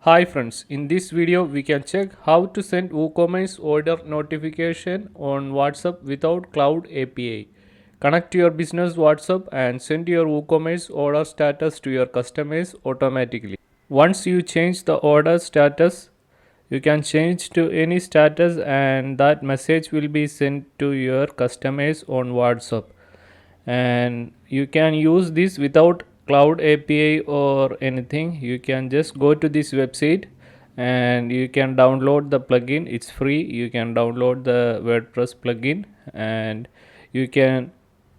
Hi friends, in this video we can check how to send WooCommerce order notification on WhatsApp without Cloud API. Connect to your business WhatsApp and send your WooCommerce order status to your customers automatically. Once you change the order status, you can change to any status and that message will be sent to your customers on WhatsApp. And you can use this without Cloud API or anything. You can just go to this website and you can download the plugin. It's free. You can download the WordPress plugin and you can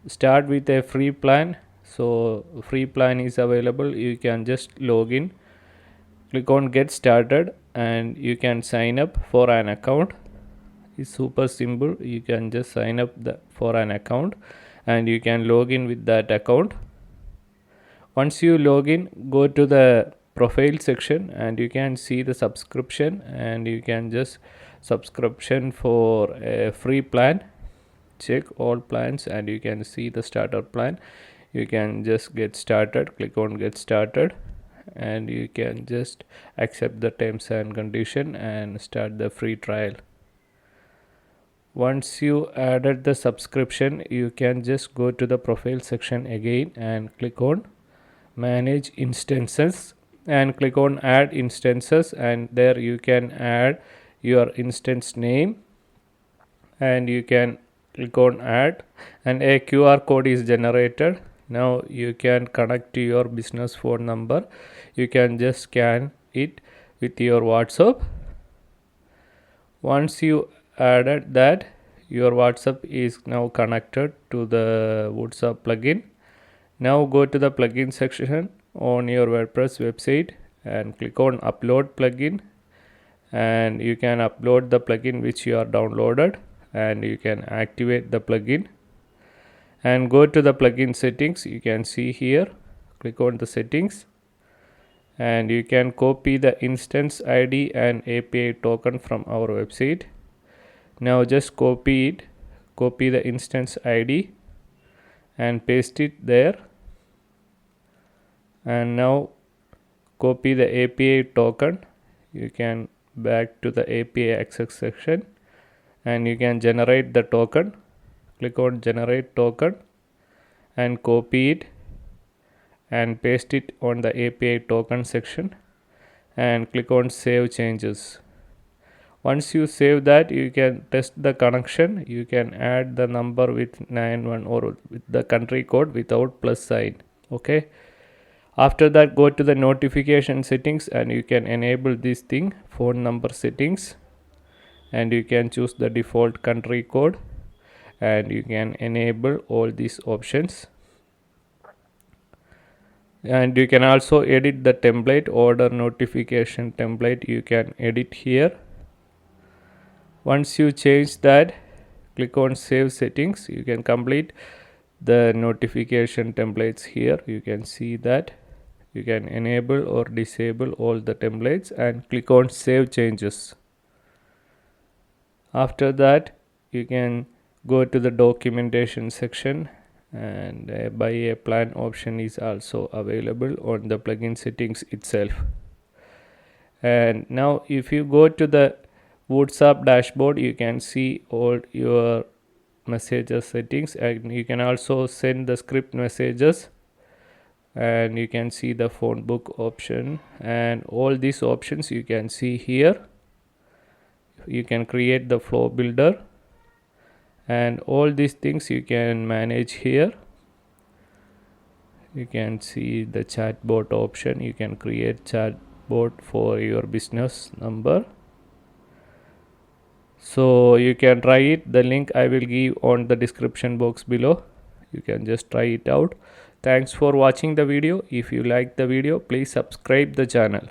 start with a free plan. So free plan is available. You can just log in, click on get started, and you can sign up for an account. It's super simple. You can just sign up for an account and you can log in with that account. Once you log in, go to the profile section and you can see the subscription, and you can just subscription for a free plan. Check all plans and you can see the starter plan. You can just get started, click on get started, and you can just accept the terms and condition and start the free trial. Once you added the subscription, you can just go to the profile section again and click on manage instances and click on add instances, and there you can add your instance name and you can click on add, and a QR code is generated. Now you can connect to your business phone number. You can just scan it with your WhatsApp. Once you added that, your WhatsApp is now connected to the WhatsApp plugin. Now go to the plugin section on your WordPress website and click on upload plugin, and you can upload the plugin which you are downloaded, and you can activate the plugin and go to the plugin settings. You can see here, click on the settings and you can copy the instance ID and API token from our website. Now just copy the instance ID and paste it there, and now copy the API token. You can back to the API access section and you can generate the token. Click on generate token and copy it and paste it on the API token section and click on save changes. Once you save that, you can test the connection. You can add the number with 91 or with the country code without plus sign. Okay. After that, go to the notification settings and you can enable this thing, phone number settings, and you can choose the default country code and you can enable all these options. And you can also edit the template, order notification template. You can edit here. Once you change that, click on save settings. You can complete the notification templates here. You can see that you can enable or disable all the templates and click on save changes. After that, you can go to the documentation section, and buy a plan option is also available on the plugin settings itself. And now if you go to the WhatsApp dashboard, you can see all your messages settings, and you can also send the script messages, and you can see the phone book option, and all these options you can see here. You can create the flow builder, and all these things you can manage here. You can see the chatbot option. You can create chatbot for your business number. So you can try it. The link I will give on the description box below. You can just try it out. Thanks for watching the video. If you like the video, please subscribe the channel.